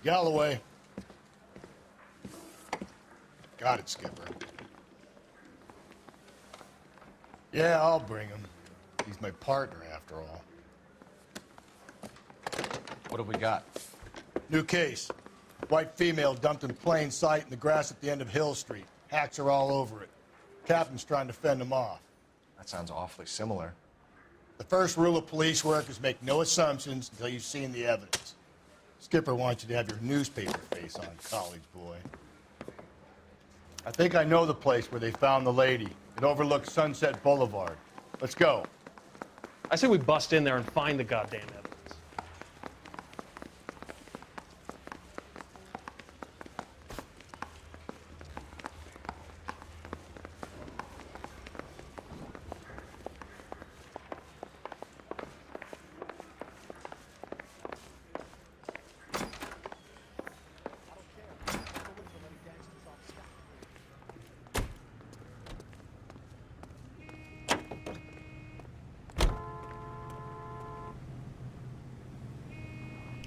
Galloway. Got it, Skipper. Yeah, I'll bring him. He's my partner, after all. What have we got? New case. White female dumped in plain sight in the grass at the end of Hill Street. Hacks are all over it. Captain's trying to fend them off. That sounds awfully similar. The first rule of police work is make no assumptions until you've seen the evidence. Skipper wants you to have your newspaper face on, college boy. I think I know the place where they found the lady. It overlooks Sunset Boulevard. Let's go. I say we bust in there and find the goddamn evidence.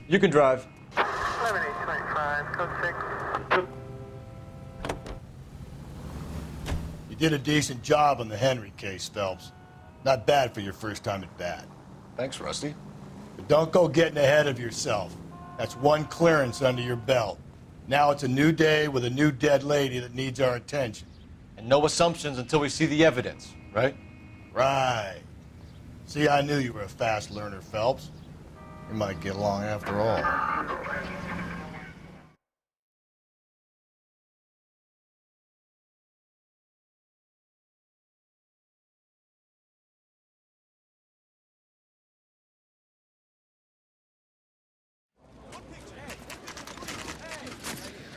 You can drive. 11825, code 6. You did a decent job on the Henry case, Phelps. Not bad for your first time at bat. Thanks, Rusty. But don't go getting ahead of yourself. That's one clearance under your belt. Now it's a new day with a new dead lady that needs our attention. And no assumptions until we see the evidence, right? Right. See, I knew you were a fast learner, Phelps. We might get along after all.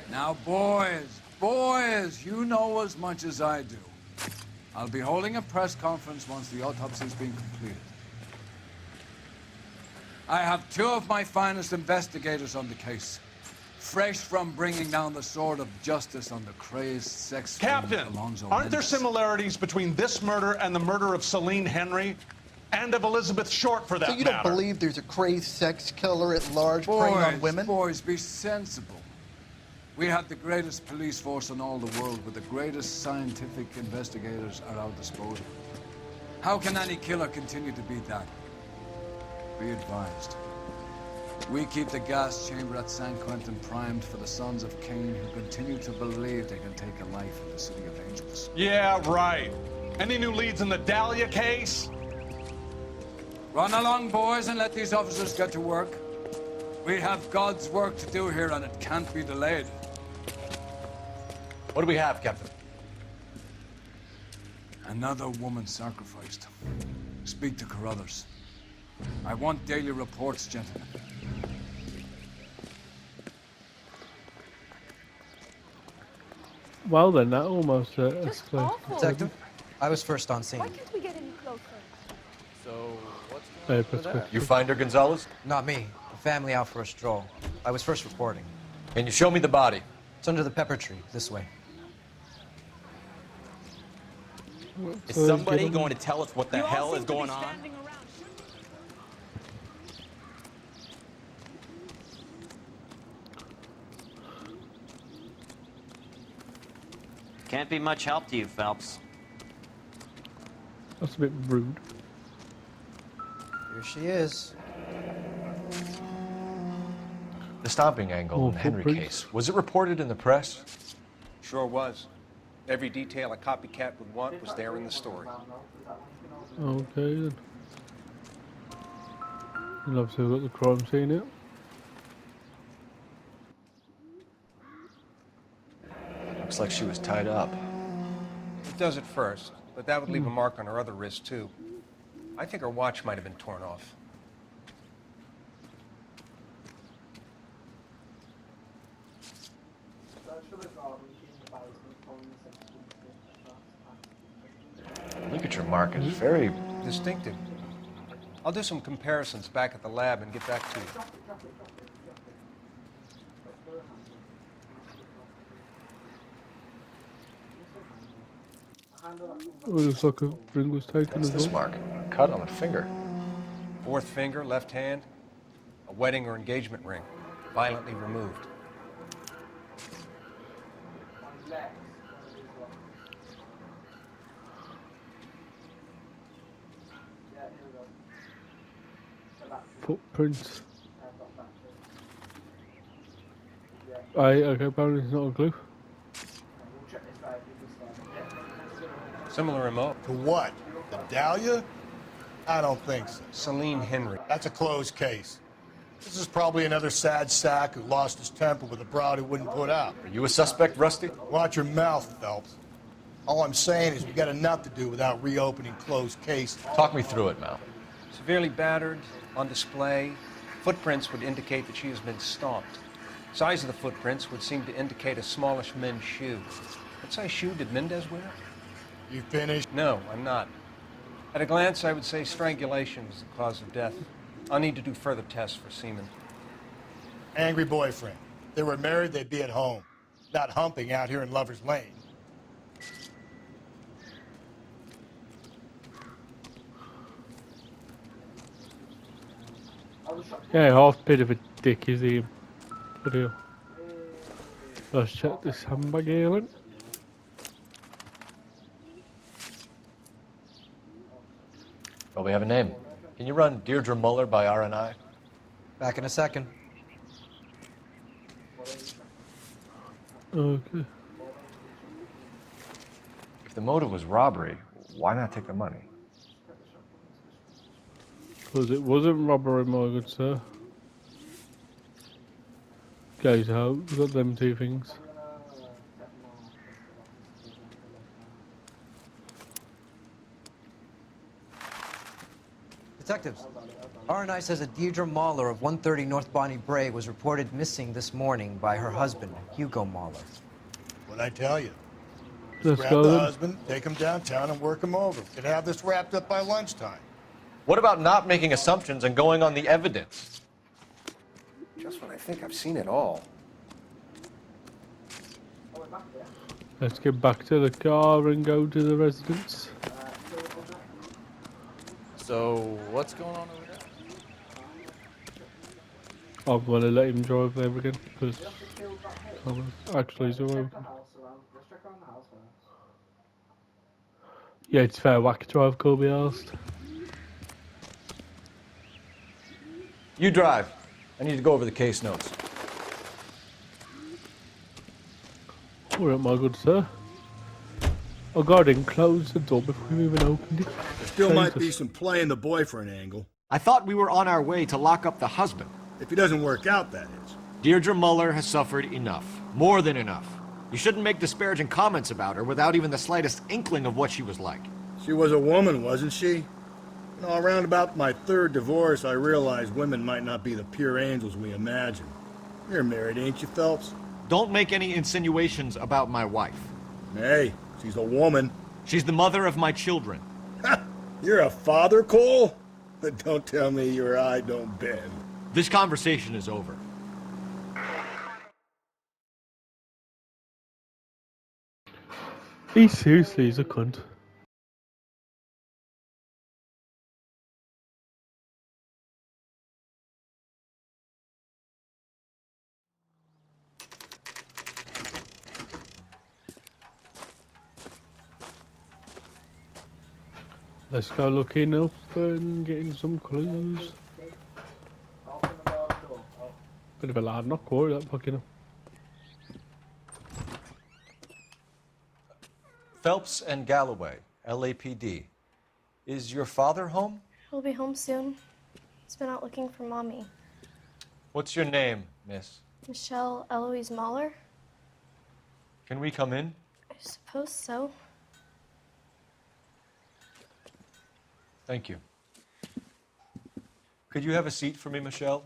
Now, boys, you know as much as I do. I'll be holding a press conference once the autopsy's been completed. I have two of my finest investigators on the case, fresh from bringing down the sword of justice on the crazed sex Captain, Alonzo aren't there Mendez. similarities between this murder and the murder of Celine Henry? And of Elizabeth Short, for that So you matter? don't believe there's a crazed sex killer at large preying on women? Boys, be sensible. We have the greatest police force in all the world with the greatest scientific investigators at our disposal. How can any killer continue to be that? Be advised. We keep the gas chamber at San Quentin primed for the sons of Cain who continue to believe they can take a life in the City of Angels. Yeah, right. Any new leads in the Dahlia case? Run along, boys, and let these officers get to work. We have God's work to do here, and it can't be delayed. What do we have, Captain? Another woman sacrificed. Speak to Carruthers. I want daily reports, gentlemen. Well then, that almost Just awful. Detective, I was first on scene. Why can't we get any closer? So, what's Hey, going on with that? perspective. You find her, Gonzalez? Not me. The family out for a stroll. I was first reporting. Can you show me the body? It's under the pepper tree, this way. So Is he's somebody given- going to tell us what the hell is going on? Can't be much help to you, Phelps. That's a bit rude. Here she is. The stomping angle Oh, in the Henry footprints. case. Was it reported in the press? Sure was. Every detail a copycat would want was there in the story. Okay then. And obviously we've got the crime scene here. Looks like she was tied up. It does at first, but that would leave a mark on her other wrist, too. I think her watch might have been torn off. Ligature mark is very Distinctive. I'll do some comparisons back at the lab and get back to you. It looks like a ring was taken What's as this well. mark? Cut on the finger. Fourth finger, left hand, a wedding or engagement ring. violently removed. Footprints. Okay, apparently it's not a clue. Similar remote. To what? The Dahlia? I don't think so. Celine Henry. That's a closed case. This is probably another sad sack who lost his temper with a broad who wouldn't put out. Are you a suspect, Rusty? Watch your mouth, Phelps. All I'm saying is we got enough to do without reopening closed cases. Talk me through it, Mal. Severely battered, on display. Footprints would indicate that she has been stomped. Size of the footprints would seem to indicate a smallish men's shoe. What size shoe did Mendez wear? You finished? No, I'm not. At a glance, I would say strangulation was the cause of death. I'll need to do further tests for semen. Angry boyfriend. If they were married, they'd be at home, not humping out here in Lover's Lane. Yeah, half bit of a dick is he? Bloody hell. Let's check this handbag here then. Well, we have a name. Can you run Deirdre Muller by RNI? Back in a second. Okay. If the motive was robbery, why not take the money? Because it wasn't robbery, my good sir. Guys out, we've got them two things. Detectives, RNI says that Deirdre Mahler of 130 North Bonnie Bray was reported missing this morning by her husband, Hugo Mahler. What'd I tell you? Let's Grab go the then. husband, take him downtown, and work him over. Could have this wrapped up by lunchtime. What about not making assumptions and going on the evidence? Just when I think I've seen it all. Let's get back to the car and go to the residence. So, what's going on over there? I'm going to let him drive there again because actually he's alright. Yeah, it's fair whack drive, could be asked. You drive. I need to go over the case notes. Alright, my good sir. Oh god, and close the door before we even opened it. There still might be some playing the boyfriend angle. I thought we were on our way to lock up the husband. If he doesn't work out, that is. Deirdre Muller has suffered enough. More than enough. You shouldn't make disparaging comments about her without even the slightest inkling of what she was like. She was a woman, wasn't she? You know, around about my third divorce, I realized women might not be the pure angels we imagine. You're married, ain't you, Phelps? Don't make any insinuations about my wife. Hey, she's a woman. She's the mother of my children. You're a father, Cole? But don't tell me your eye don't bend. This conversation is over. He seriously is a cunt. Let's go looking up and getting some clues. Bit of a loud knock, or that fucking up. Phelps and Galloway, LAPD. Is your father home? He'll be home soon. He's been out looking for Mommy. What's your name, miss? Michelle Eloise Mahler? Can we come in? I suppose so. Thank you. Could you have a seat for me, Michelle?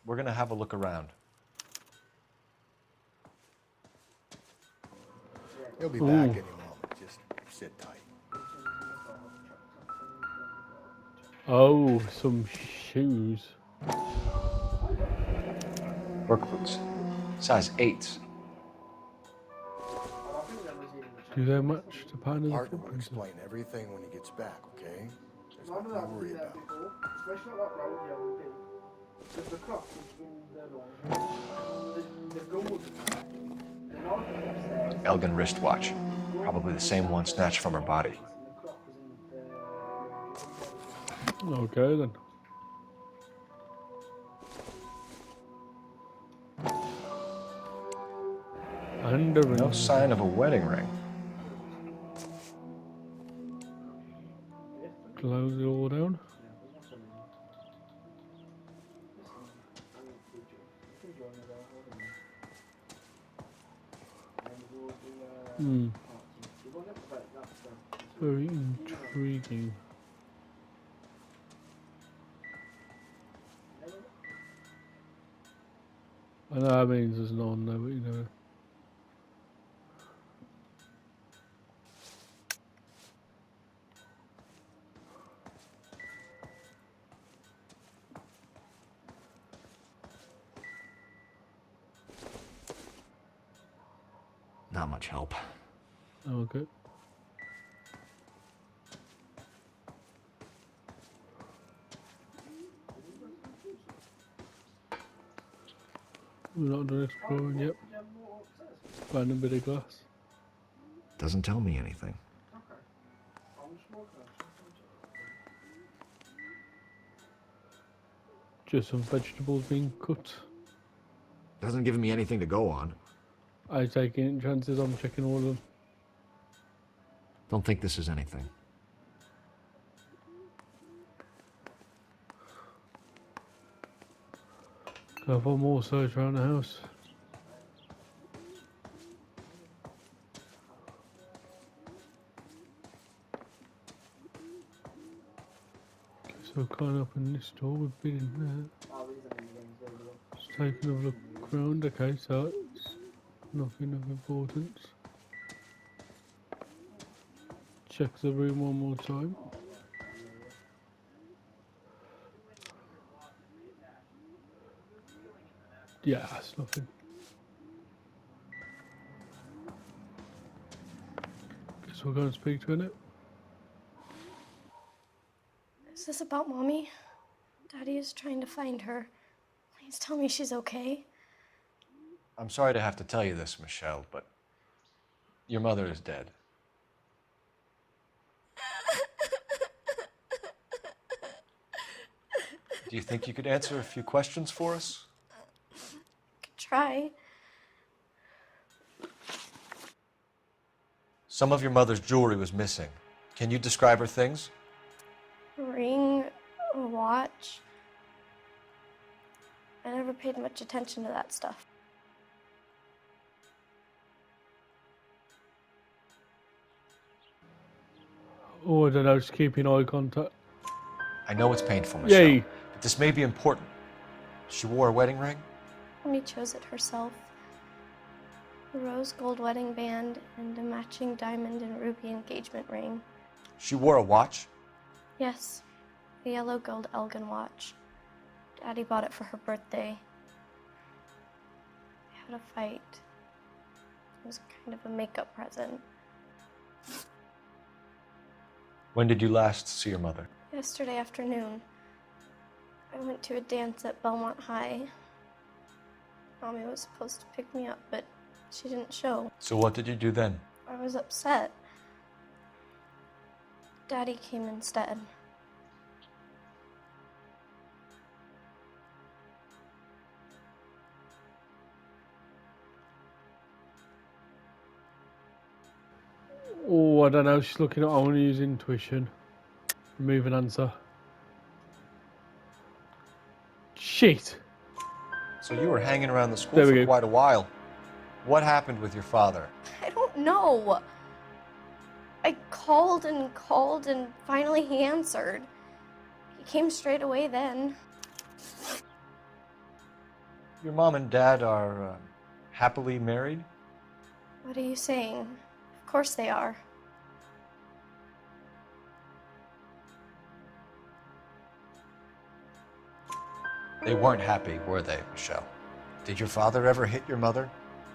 We're going to have a look around. He'll be back any moment. Just sit tight. Oh, some shoes. Work boots. Size 8s. Do they match the pattern of the Partner will footprints? explain everything when he gets back, okay? There's nothing to worry about. Elgin wristwatch. Probably the same one snatched from her body. Okay then. And a ring. No sign of a wedding ring. Close it all down. Hmm. Very intriguing. I know that means there's no one there, but you know. Not much help. Okay. We're not done exploring yet. Find a bit of glass. Doesn't tell me anything. Just some vegetables being cut. Doesn't give me anything to go on. I take any chances on checking all of them. Don't think this is anything. Have one more search around the house. So can't open this door, we've been in there. Just taking a look around, okay, so it's nothing of importance. Check the room one more time. Yeah, that's nothing. Guess we're going to speak to her now. Is this about Mommy? Daddy is trying to find her. Please tell me she's okay. I'm sorry to have to tell you this, Michelle, but your mother is dead. Do you think you could answer a few questions for us? Could try. Some of your mother's jewelry was missing. Can you describe her things? A ring, a watch. I never paid much attention to that stuff. Oh, I don't know, just keeping eye contact. I know it's painful, Michelle, Yay. but this may be important. She wore a wedding ring? Mommy chose it herself. A rose gold wedding band and a matching diamond and ruby engagement ring. She wore a watch? Yes, a yellow gold Elgin watch. Daddy bought it for her birthday. We had a fight. It was kind of a makeup present. When did you last see your mother? Yesterday afternoon, I went to a dance at Belmont High. Mommy was supposed to pick me up, but she didn't show. So what did you do then? I was upset. Daddy came instead. Oh, I don't know, she's looking at, I want to use intuition. Remove an answer. Shit! So you were hanging around the school There we for go. quite a while. What happened with your father? I don't know. I called and finally he answered. He came straight away then. Your mom and dad are happily married? What are you saying? Of course they are. They weren't happy, were they, Michelle? Did your father ever hit your mother?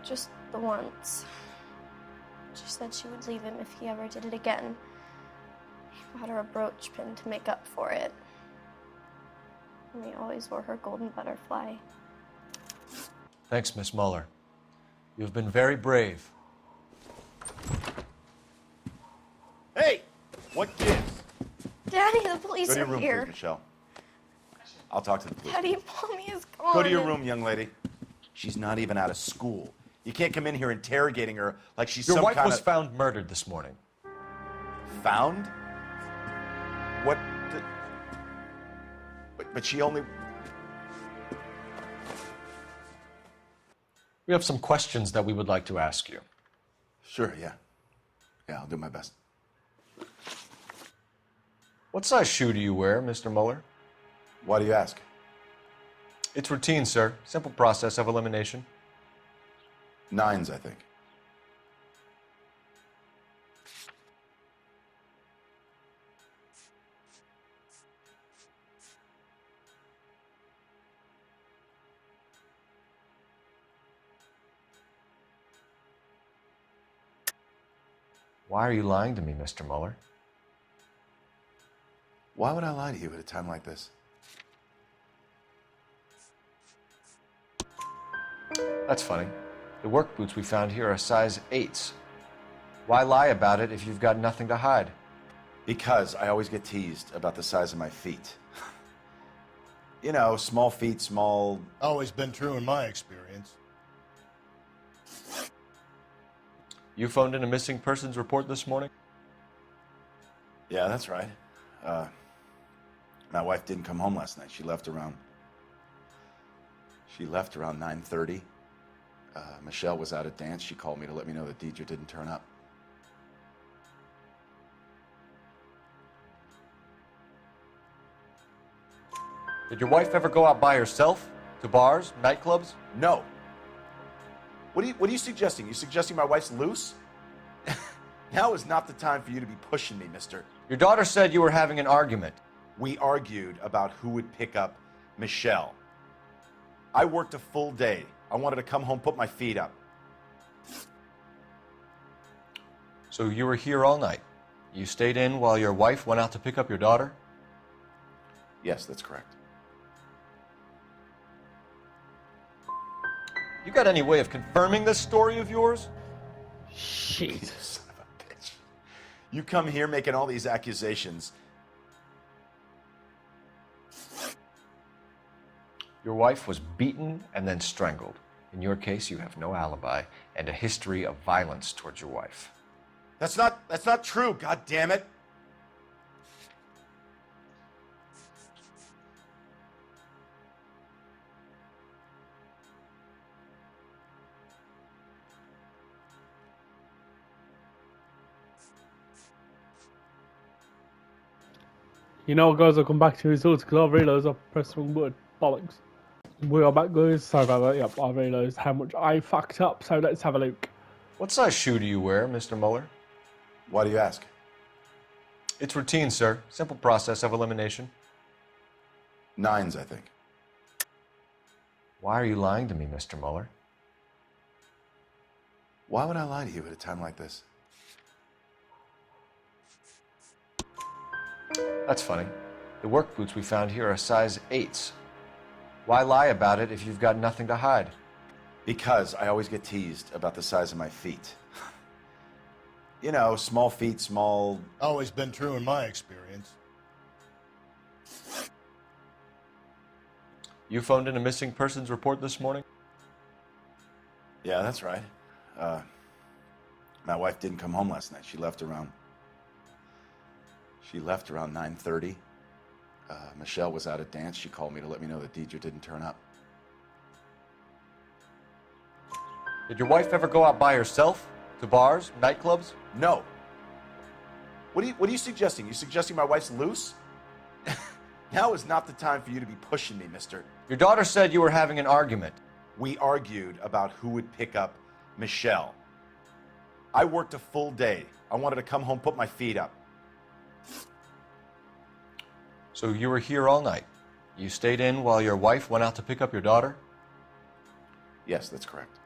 Just the once. She said she would leave him if he ever did it again. He bought her a brooch pin to make up for it. And he always wore her golden butterfly. Thanks, Miss Muller. You've been very brave. Hey! What gives? Daddy, the police Go to your are room, here. please, Michelle. I'll talk to the police. Daddy, Mommy is gone. Go to your room, young lady. She's not even out of school. You can't come in here interrogating her like she's Your some wife kind was of... found murdered this morning. Found? What? But she only... We have some questions that we would like to ask you. Sure, yeah. Yeah, I'll do my best. What size shoe do you wear, Mr. Muller? Why do you ask? It's routine, sir. Simple process of elimination. 9s, I think. Why are you lying to me, Mr. Muller? Why would I lie to you at a time like this? That's funny. The work boots we found here are size 8s. Why lie about it if you've got nothing to hide? Because I always get teased about the size of my feet. You know, small feet, small... Always been true in my experience. You phoned in a missing persons report this morning? Yeah, that's right. My wife didn't come home last night. She left around 9:30. Michelle was out at dance. She called me to let me know that Deidre didn't turn up. Did your wife ever go out by herself? To bars, nightclubs? No. What are you suggesting? You suggesting my wife's loose? Now is not the time for you to be pushing me, mister. Your daughter said you were having an argument. We argued about who would pick up Michelle. I worked a full day. I wanted to come home, put my feet up. So you were here all night. You stayed in while your wife went out to pick up your daughter? Yes, that's correct. You got any way of confirming this story of yours? Shit. Son of a bitch. You come here making all these accusations. Your wife was beaten and then strangled. In your case, you have no alibi and a history of violence towards your wife. That's not true, god damn it. You know, guys, I'll come back to results because I realised I pressed the wrong button. Bollocks. We are back, guys. Sorry about that. Yep, I realised how much I fucked up, so let's have a look. What size shoe do you wear, Mr. Muller? Why do you ask? It's routine, sir. Simple process of elimination. 9s, I think. Why are you lying to me, Mr. Muller? Why would I lie to you at a time like this? That's funny. The work boots we found here are size 8s. Why lie about it if you've got nothing to hide? Because I always get teased about the size of my feet. You know, small feet, small... Always been true in my experience. You phoned in a missing persons report this morning? Yeah, that's right. My wife didn't come home last night. She left around 9:30. Michelle was out at dance. She called me to let me know that Deidre didn't turn up. Did your wife ever go out by herself? To bars, nightclubs? No. What are you suggesting? You suggesting my wife's loose? Now is not the time for you to be pushing me, mister. Your daughter said you were having an argument. We argued about who would pick up Michelle. I worked a full day. I wanted to come home, put my feet up. So you were here all night. You stayed in while your wife went out to pick up your daughter? Yes, that's correct.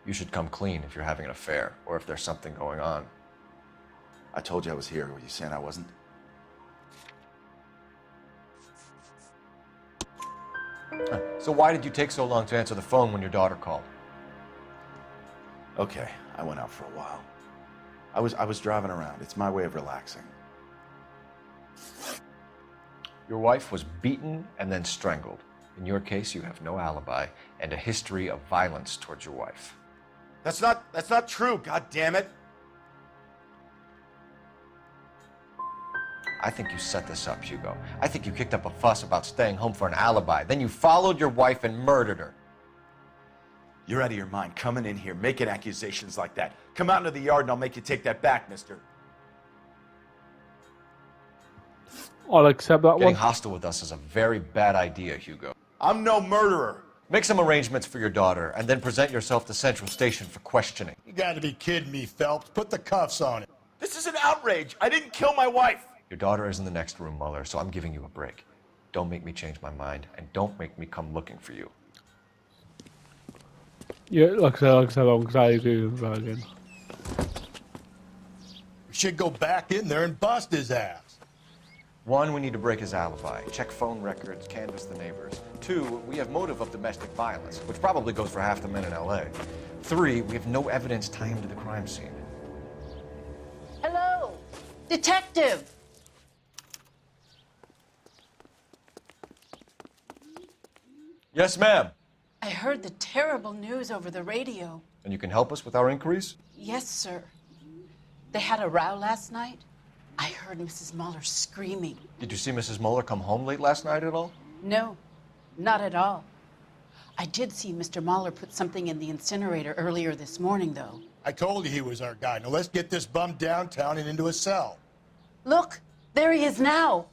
You should come clean if you're having an affair or if there's something going on. I told you I was here. Were you saying I wasn't? So why did you take so long to answer the phone when your daughter called? Okay, I went out for a while. I was driving around. It's my way of relaxing. Your wife was beaten and then strangled. In your case, you have no alibi and a history of violence towards your wife. That's not true, god damn it. I think you set this up, Hugo. I think you kicked up a fuss about staying home for an alibi. Then you followed your wife and murdered her. You're out of your mind coming in here making accusations like that. Come out into the yard and I'll make you take that back, mister. I'll accept that Getting one. hostile with us is a very bad idea, Hugo. I'm no murderer. Make some arrangements for your daughter and then present yourself to Central Station for questioning. You gotta be kidding me, Phelps. Put the cuffs on him. This is an outrage. I didn't kill my wife. Your daughter is in the next room, Mueller, so I'm giving you a break. Don't make me change my mind, and don't make me come looking for you. Yeah, like I said, I'm glad you do that again. We should go back in there and bust his ass. 1, we need to break his alibi. Check phone records, canvass the neighbors. 2, we have motive of domestic violence, which probably goes for half the men in L.A. 3, we have no evidence tying him to the crime scene. Hello, detective. Yes, ma'am. I heard the terrible news over the radio. And you can help us with our inquiries? Yes, sir. They had a row last night. I heard Mrs. Mueller screaming. Did you see Mrs. Mueller come home late last night at all? No, not at all. I did see Mr. Mueller put something in the incinerator earlier this morning, though. I told you he was our guy. Now let's get this bum downtown and into a cell. Look, there he is now.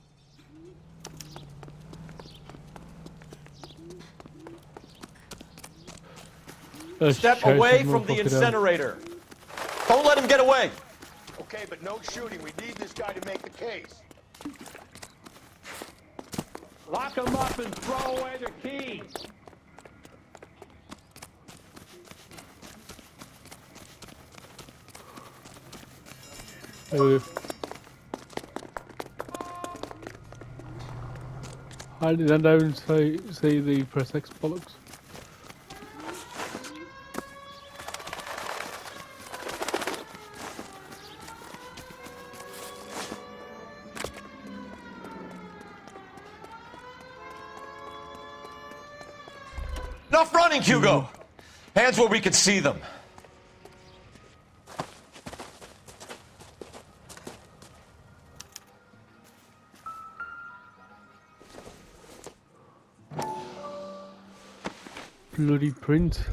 Step away from the incinerator. Don't let him get away. Okay, but no shooting. We need this guy to make the case. Lock them up and throw away their keys. I didn't even see the press X bollocks. Enough running, Hugo! Hands where we can see them. Bloody print.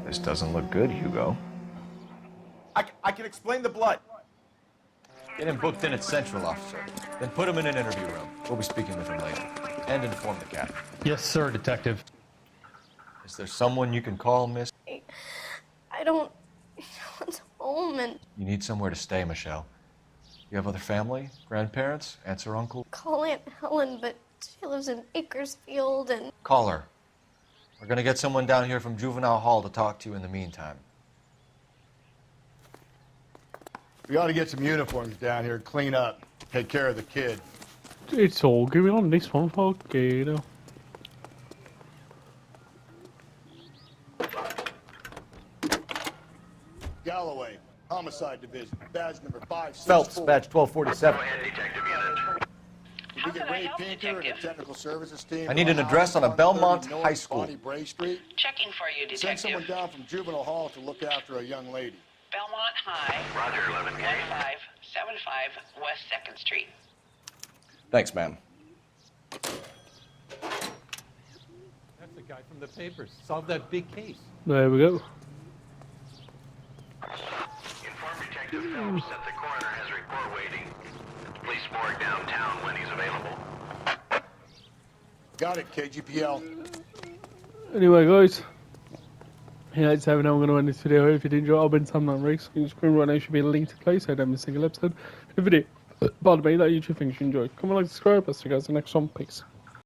This doesn't look good, Hugo. I can explain the blood. Get him booked in at Central, officer. Then put him in an interview room. We'll be speaking with him later. And inform the captain. Yes, sir, detective. Is there someone you can call, miss? I don't want home and You need somewhere to stay, Michelle. You have other family? Grandparents? Aunts or uncle? call Aunt Helen, but she lives in Bakersfield and Call her. We're gonna get someone down here from Juvenile Hall to talk to you in the meantime. We ought to get some uniforms down here, clean up, take care of the kid. It's all going on this one, okay, you know. Galloway, Homicide Division, badge number 564. Phelps, badge 1247. Did we get Ray Pinker and the technical services team? I need an address on a Belmont High School. Bonnie Bray Street. Checking for you, detective. Send someone down from Juvenile Hall to look after a young lady. Belmont High. Roger, 11K. 1575 West 2nd Street. Thanks, ma'am. That's the guy from the papers. Solved that big case. There we go. Inform Detective Phelps that the coroner has a report waiting. Police morgue downtown when he's available. Got it, KGPL. Anyway, guys. Yeah, it's over now. I'm going to end this video. If you did enjoy it, I've been Sam Reese. The screen right now should be a link to play, so I don't miss a single episode. If you did, pardon me, that YouTube thing you enjoyed. Comment, like, subscribe. I'll see you guys in the next one. Peace.